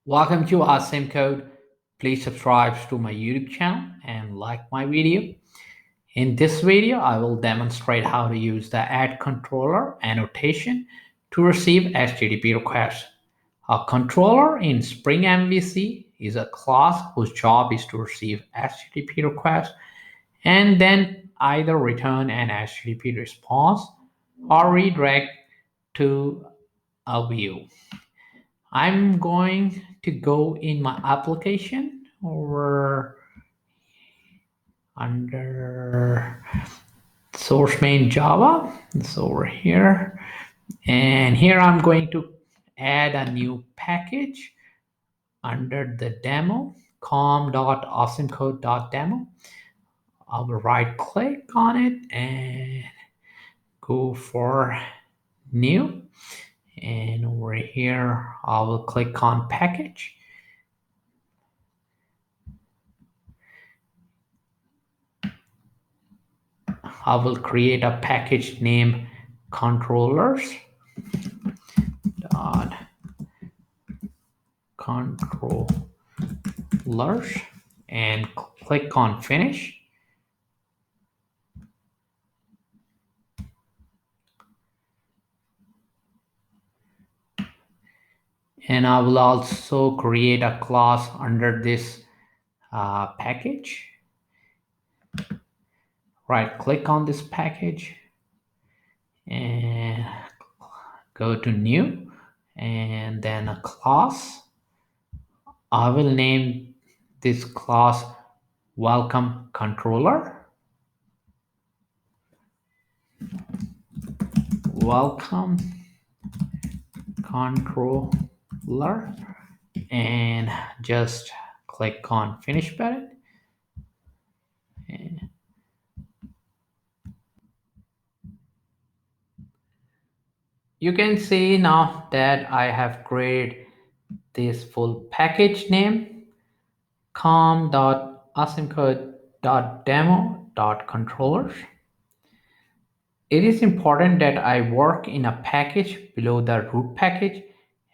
Welcome to Awesome Code. Please subscribe to my YouTube channel and like my video. In this video, I will demonstrate how to use the add controller annotation to receive HTTP requests. A controller in Spring MVC is a class whose job is to receive HTTP requests and then either return an HTTP response or redirect to a view. I'm going to go in my application over under source main Java. It's over here. And here I'm going to add a new package under the demo com.awesomecode.demo. I will right click on it and go for new. And over here, I will click on package. I will create a package named controllers dot controllers and click on finish. And I will also create a class under this package. Right click on this package and go to new and then a class. I will name this class welcome controller. Welcome controller and just click on finish button. You can see now that I have created this full package name com.awesomecode.demo.controllers. It is important that I work in a package below the root package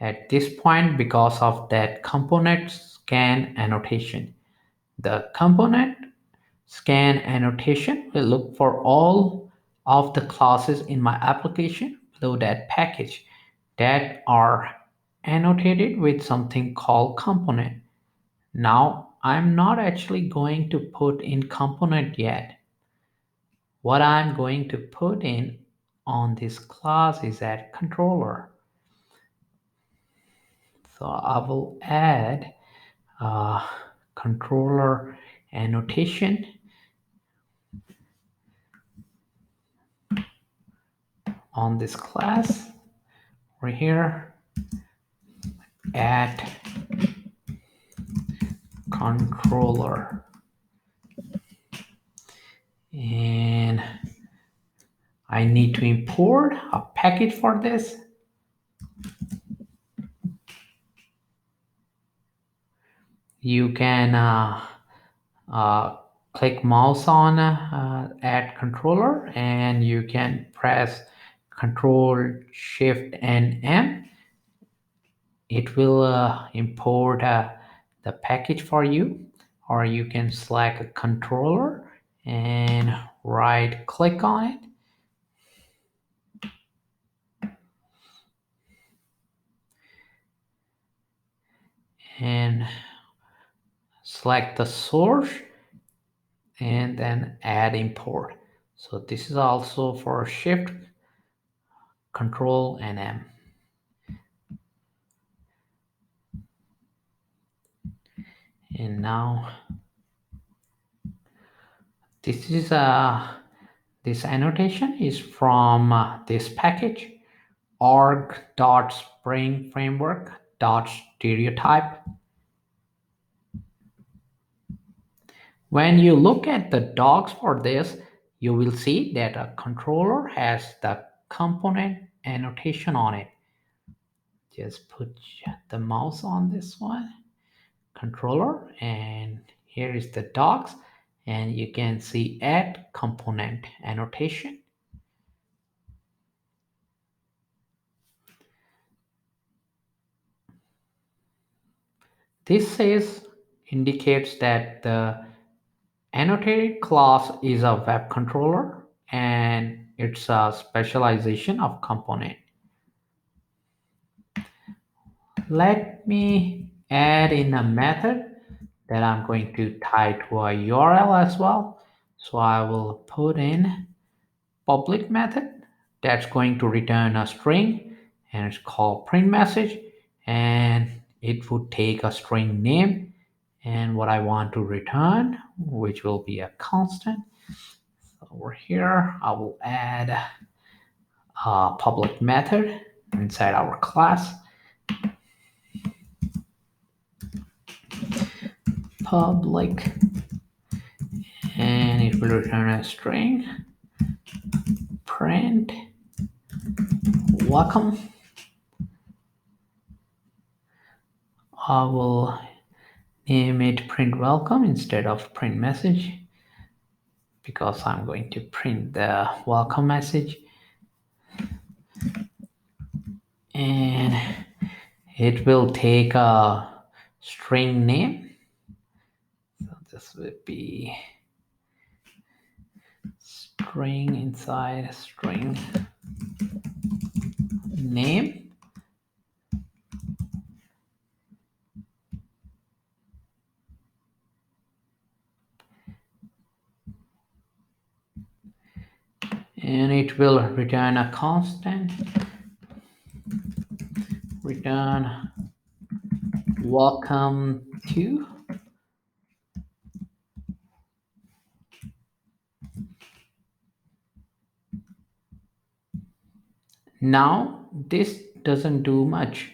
at this point because of that component scan annotation. The component scan annotation will look for all of the classes in my application below that package that are annotated with something called component. Now, I'm not actually going to put in component yet. What I'm going to put in on this class is add controller. So I will add controller annotation on this class right here. Add controller. And I need to import a package for this. You can click mouse on add controller and you can press Control Shift and M. It will import the package for you, or you can select a controller and right click on it. And select the source and then add import. So this is also for Shift, Control and M. And now this is this annotation is from this package org.springframework.stereotype. When you look at the docs for this, you will see that a controller has the component annotation on it. Just put the mouse on this one, controller, and here is the docs, and you can see add component annotation. This says indicates that the annotated class is a web controller and it's a specialization of component. Let me add in a method that I'm going to tie to a URL as well. So I will put in public method that's going to return a string and it's called print message, and it would take a string name and what I want to return, which will be a constant. So over here I will add a public method inside our class, public, and it will return a string, print welcome. I will name it print welcome instead of print message because I'm going to print the welcome message, and it will take a string name. So this would be string inside string name, and it will return a constant, return welcome to. Now this doesn't do much.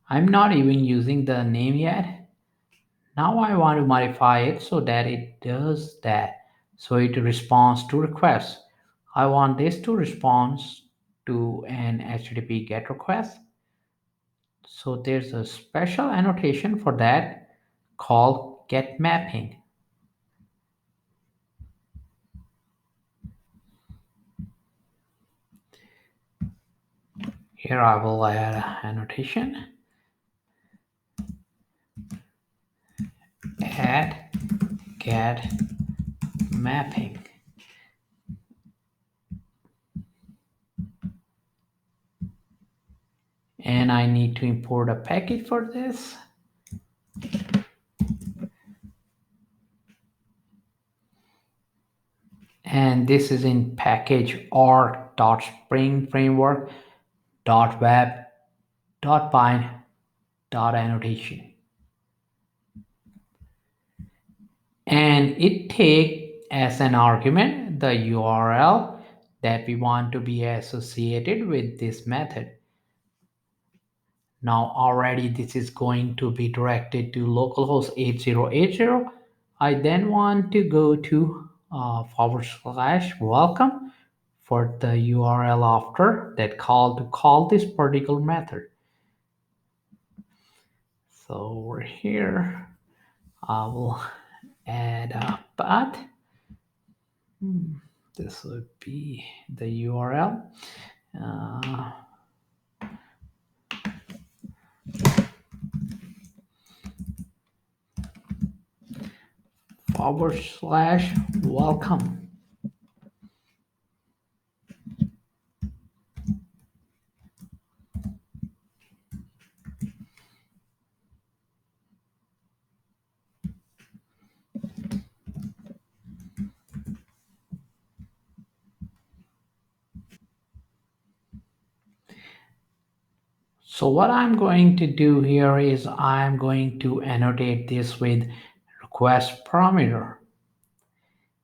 I'm not even using the name yet. Now I want to modify it so that it does that. So it responds to requests. I want this to respond to an HTTP GET request. So there's a special annotation for that called get mapping. Here I will add annotation. Add get mapping. And I need to import a package for this. And this is in package arc.spring framework .web .bind .annotation. And it take as an argument the URL that we want to be associated with this method. Now already this is going to be directed to localhost 8080. I then want to go to / welcome for the URL after that call to call this particular method. So over here I will add a path. This would be the URL. Uh, / welcome. So what I'm going to do here is I'm going to annotate this with request parameter.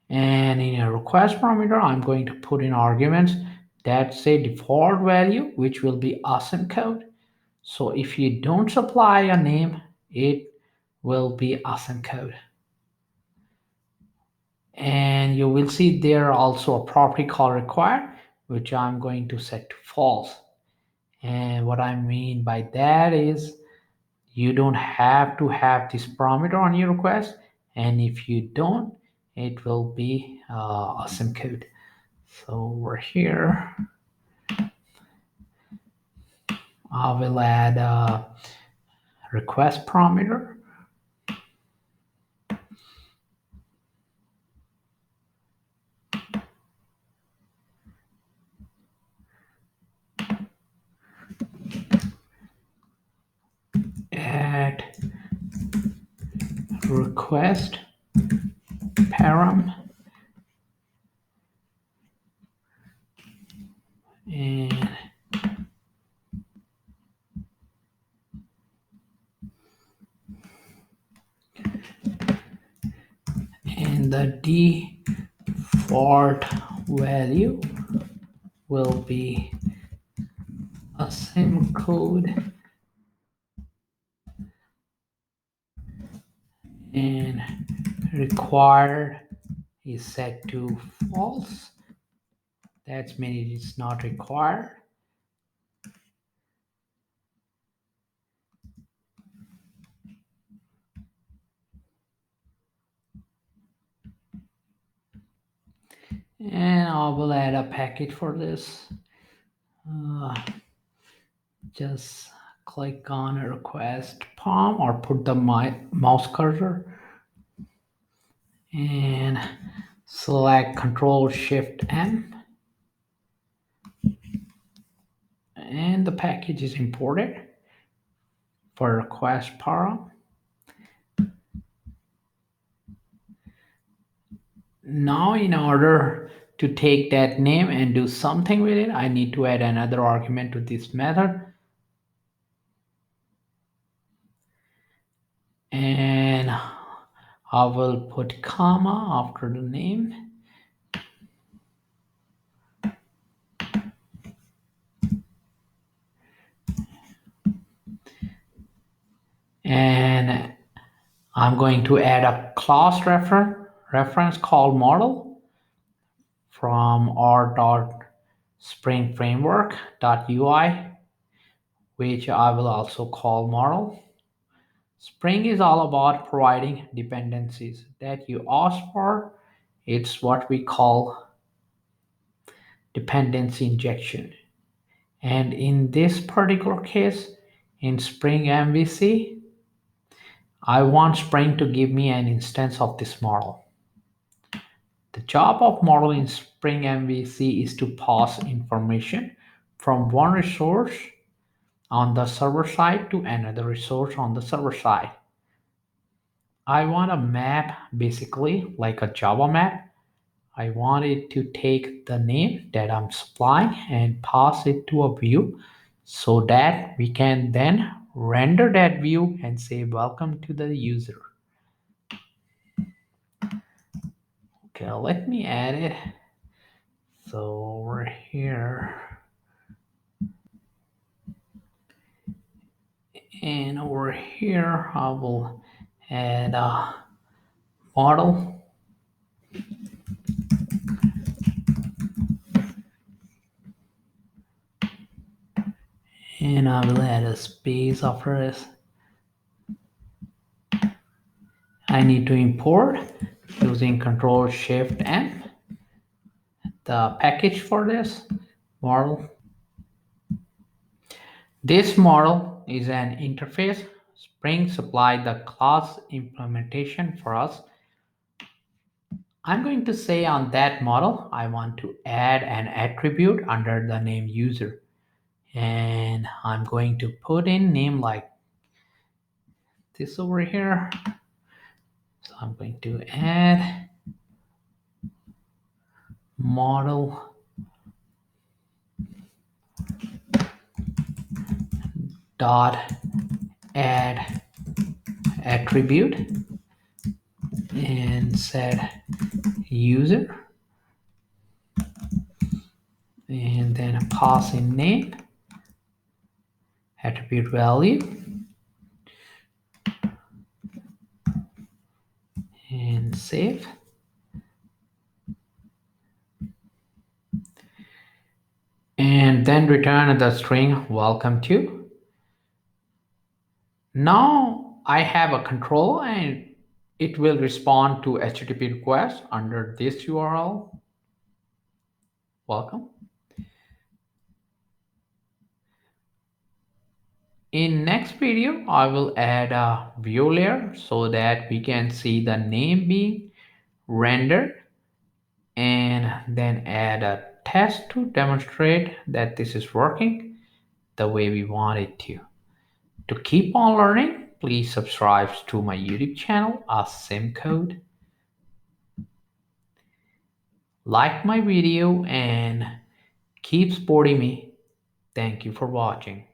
And in a request parameter, I'm going to put in arguments that say default value, which will be asympcode. So if you don't supply a name, it will be asympcode. And you will see there also a property call required, which I'm going to set to false. And what I mean by that is you don't have to have this parameter on your request, and if you don't, it will be asympcode. So over here I will add a request parameter request param and the default value will be a sim code and required is set to false. That means it's not required. And I will add a package for this. Just click on a request palm or put the mouse cursor and select Control Shift M, and the package is imported for request param. Now in order to take that name and do something with it, I need to add another argument to this method. And I will put comma after the name. And I'm going to add a class reference called model from r.springframework.ui, which I will also call model. Spring is all about providing dependencies that you ask for. It's what we call dependency injection. And in this particular case, in Spring MVC, I want Spring to give me an instance of this model. The job of model in Spring MVC is to pass information from one resource on the server side to another resource on the server side. I want a map, basically like a Java map. I want it to take the name that I'm supplying and pass it to a view so that we can then render that view and say welcome to the user. Okay, let me add it. So over here and over here I will add a model and I will add a space after this. I need to import using Control Shift M the package for this model. This model is an interface. Spring supplied the class implementation for us. I'm going to say on that model, I want to add an attribute under the name user. And I'm going to put in name like this over here. So I'm going to add model dot add attribute and set user and then pass in name attribute value and save. And then return the string welcome to. Now I have a controller and it will respond to HTTP request under this URL. Welcome. In next video, I will add a view layer so that we can see the name being rendered and then add a test to demonstrate that this is working the way we want it to. To keep on learning, please subscribe to my YouTube channel, Sim Code. Like my video and keep supporting me. Thank you for watching.